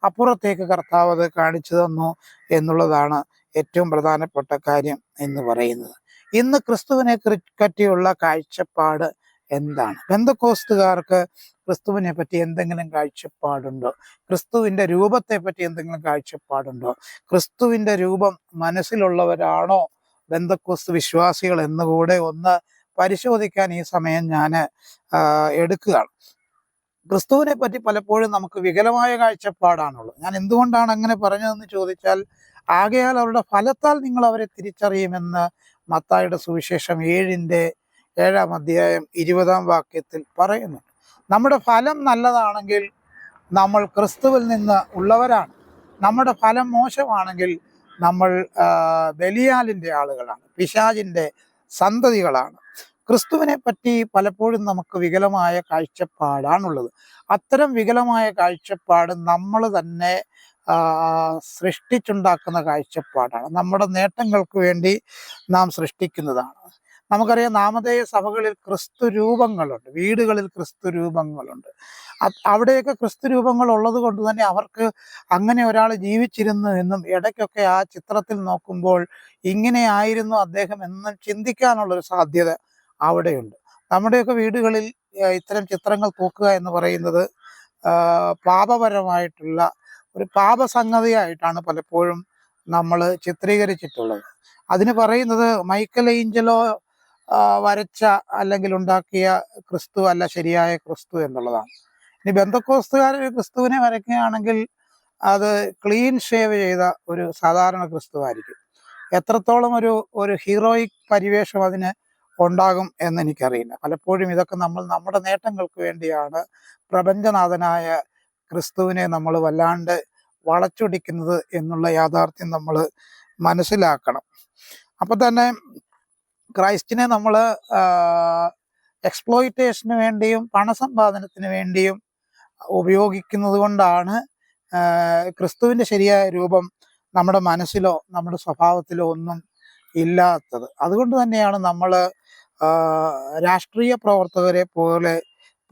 അപ്പുറത്തേക്ക് കർത്താവ് അത് കാണിച്ചു തന്നു എന്നുള്ളതാണ് ഏറ്റവും പ്രധാനപ്പെട്ട കാര്യം എന്ന് പറയുന്നത്. ഇന്ന് ക്രിസ്തുവിനെ പറ്റിയുള്ള കാഴ്ചപ്പാട് എന്താണ്? പെന്തക്കോസ്തുകാർക്ക് ക്രിസ്തുവിനെ പറ്റി എന്തെങ്കിലും കാഴ്ചപ്പാടുണ്ടോ? ക്രിസ്തുവിൻ്റെ രൂപത്തെ പറ്റി എന്തെങ്കിലും കാഴ്ചപ്പാടുണ്ടോ? ക്രിസ്തുവിൻ്റെ രൂപം മനസ്സിലുള്ളവരാണോ പെന്തക്കോസ്തു വിശ്വാസികൾ എന്നുകൂടെ ഒന്ന് പരിശോധിക്കാൻ ഈ സമയം ഞാൻ എടുക്കുകയാണ്. ക്രിസ്തുവിനെ പറ്റി പലപ്പോഴും നമുക്ക് വികലമായ കാഴ്ചപ്പാടാണുള്ളത്. ഞാൻ എന്തുകൊണ്ടാണ് അങ്ങനെ പറഞ്ഞതെന്ന് ചോദിച്ചാൽ, ആകയാൽ അവരുടെ ഫലത്താൽ നിങ്ങൾ അവരെ തിരിച്ചറിയുമെന്ന് മത്തായിയുടെ സുവിശേഷം 7-ാം അധ്യായം 20-ാം വാക്യത്തിൽ പറയുന്നുണ്ട്. നമ്മുടെ ഫലം നല്ലതാണെങ്കിൽ നമ്മൾ ക്രിസ്തുവിൽ നിന്ന് ഉള്ളവരാണ്. നമ്മുടെ ഫലം മോശമാണെങ്കിൽ നമ്മൾ ബലിയാലിൻ്റെ ആളുകളാണ്, പിശാചിൻ്റെ സന്തതികളാണ്. ക്രിസ്തുവിനെ പറ്റി പലപ്പോഴും നമുക്ക് വികലമായ കാഴ്ചപ്പാടാണുള്ളത്. അത്തരം വികലമായ കാഴ്ചപ്പാട് നമ്മൾ തന്നെ സൃഷ്ടിച്ചുണ്ടാക്കുന്ന കാഴ്ചപ്പാടാണ്. നമ്മുടെ നേട്ടങ്ങൾക്ക് വേണ്ടി നാം സൃഷ്ടിക്കുന്നതാണ്. നമുക്കറിയാം, നാമധേയ സഭകളിൽ ക്രിസ്തു രൂപങ്ങളുണ്ട്, വീടുകളിൽ ക്രിസ്തു രൂപങ്ങളുണ്ട്. അവിടെയൊക്കെ ക്രിസ്തു രൂപങ്ങൾ ഉള്ളത് കൊണ്ട് തന്നെ അവർക്ക് അങ്ങനെ ഒരാൾ ജീവിച്ചിരുന്നു എന്നും ഇടയ്ക്കൊക്കെ ആ ചിത്രത്തിൽ നോക്കുമ്പോൾ ഇങ്ങനെ ആയിരുന്നു അദ്ദേഹം എന്നും ചിന്തിക്കാനുള്ളൊരു സാധ്യത അവിടെയുണ്ട്. നമ്മുടെയൊക്കെ വീടുകളിൽ ഇത്തരം ചിത്രങ്ങൾ തൂക്കുക എന്ന് പറയുന്നത് പാപപരമായിട്ടുള്ള ഒരു പാപസംഗതിയായിട്ടാണ് പലപ്പോഴും നമ്മൾ ചിത്രീകരിച്ചിട്ടുള്ളത്. അതിന് പറയുന്നത് മൈക്കൽ ഏഞ്ചലോ വരച്ച അല്ലെങ്കിൽ ഉണ്ടാക്കിയ ക്രിസ്തു അല്ല ശരിയായ ക്രിസ്തു എന്നുള്ളതാണ്. ഇനി ബന്ധക്കോസ്തുകാർ ക്രിസ്തുവിനെ വരയ്ക്കുകയാണെങ്കിൽ അത് ക്ലീൻ ഷേവ് ചെയ്ത ഒരു സാധാരണ ക്രിസ്തുവായിരിക്കും. എത്രത്തോളം ഒരു ഹീറോയിക് പരിവേഷം അതിന് ഉണ്ടാകും എന്നെനിക്കറിയില്ല. പലപ്പോഴും ഇതൊക്കെ നമ്മൾ നമ്മുടെ നേട്ടങ്ങൾക്ക് വേണ്ടിയാണ് പ്രപഞ്ചനാഥനായ ക്രിസ്തുവിനെ നമ്മൾ വല്ലാണ്ട് വളച്ചൊടിക്കുന്നത് എന്നുള്ള യാഥാർത്ഥ്യം നമ്മൾ മനസ്സിലാക്കണം. അപ്പം തന്നെ ക്രൈസ്റ്റിനെ നമ്മൾ എക്സ്പ്ലോയിറ്റേഷന് വേണ്ടിയും പണസമ്പാദനത്തിന് വേണ്ടിയും ഉപയോഗിക്കുന്നത് കൊണ്ടാണ് ക്രിസ്തുവിൻ്റെ ശരിയായ രൂപം നമ്മുടെ മനസ്സിലോ നമ്മുടെ സ്വഭാവത്തിലോ ഒന്നും ഇല്ലാത്തത്. അതുകൊണ്ട് തന്നെയാണ് നമ്മൾ രാഷ്ട്രീയ പ്രവർത്തകരെ പോലെ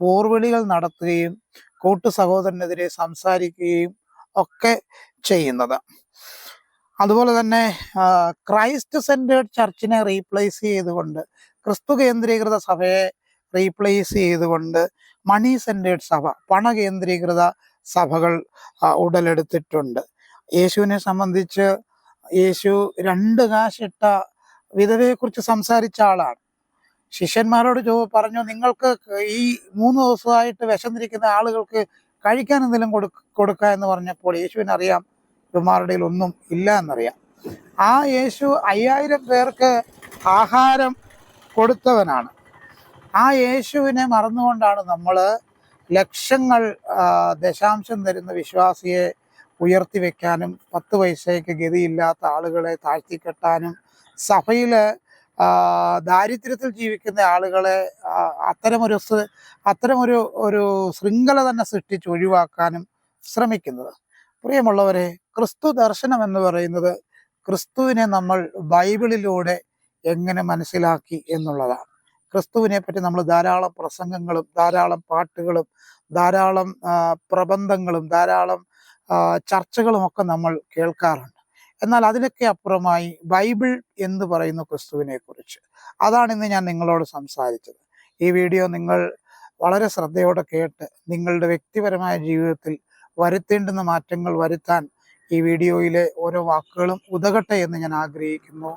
പോർവിളികൾ നടത്തുകയും കൂട്ടു സഹോദരനെതിരെ സംസാരിക്കുകയും ഒക്കെ ചെയ്യുന്നത്. അതുപോലെ തന്നെ ക്രൈസ്റ്റ് സെൻറ്റേർഡ് ചർച്ചിനെ റീപ്ലേസ് ചെയ്തുകൊണ്ട്, ക്രിസ്തു കേന്ദ്രീകൃത സഭയെ റീപ്ലേസ് ചെയ്തുകൊണ്ട് മണി സെൻറ്റേർഡ് സഭ, പണകേന്ദ്രീകൃത സഭകൾ ഉടലെടുത്തിട്ടുണ്ട്. യേശുവിനെ സംബന്ധിച്ച് യേശു 2 കാശിട്ട വിധവയെക്കുറിച്ച് സംസാരിച്ച ആളാണ്. ശിഷ്യന്മാരോട് പറഞ്ഞു, നിങ്ങൾക്ക് ഈ 3 ദിവസമായിട്ട് വിശന്നിരിക്കുന്ന ആളുകൾക്ക് കഴിക്കാൻ എന്തെങ്കിലും കൊടുക്കുക എന്ന് പറഞ്ഞപ്പോൾ യേശുവിനറിയാം ഇവന്മാരുടെ ഒന്നും ഇല്ല എന്നറിയാം. ആ യേശു 5000 പേർക്ക് ആഹാരം കൊടുത്തവനാണ്. ആ യേശുവിനെ മറന്നുകൊണ്ടാണ് നമ്മൾ ലക്ഷങ്ങൾ ദശാംശം തരുന്ന വിശ്വാസിയെ ഉയർത്തി വെക്കാനും 10 പൈസയ്ക്ക് ഗതിയില്ലാത്ത ആളുകളെ താഴ്ത്തിക്കെട്ടാനും സഭയിൽ ദാരിദ്ര്യത്തിൽ ജീവിക്കുന്ന ആളുകളെ അത്തരമൊരു ശൃംഖല തന്നെ സൃഷ്ടിച്ച് ഒഴിവാക്കാനും ശ്രമിക്കുന്നത്. പ്രിയമുള്ളവരെ, ക്രിസ്തു ദർശനം എന്ന് പറയുന്നത് ക്രിസ്തുവിനെ നമ്മൾ ബൈബിളിലൂടെ എങ്ങനെ മനസ്സിലാക്കി എന്നുള്ളതാണ്. ക്രിസ്തുവിനെ പറ്റി നമ്മൾ ധാരാളം പ്രസംഗങ്ങളും ധാരാളം പാട്ടുകളും ധാരാളം പ്രബന്ധങ്ങളും ധാരാളം ചർച്ചകളുമൊക്കെ നമ്മൾ കേൾക്കാറുണ്ട്. എന്നാൽ അതിനൊക്കെ അപ്പുറമായി ബൈബിൾ എന്ന് പറയുന്ന ക്രിസ്തുവിനെ കുറിച്ച്, അതാണ് ഇന്ന് ഞാൻ നിങ്ങളോട് സംസാരിച്ചത്. ഈ വീഡിയോ നിങ്ങൾ വളരെ ശ്രദ്ധയോടെ കേട്ട് നിങ്ങളുടെ വ്യക്തിപരമായ ജീവിതത്തിൽ വരുത്തേണ്ടുന്ന മാറ്റങ്ങൾ വരുത്താൻ ഈ വീഡിയോയിലെ ഓരോ വാക്കുകളും ഉതകട്ടെ എന്ന് ഞാൻ ആഗ്രഹിക്കുന്നു.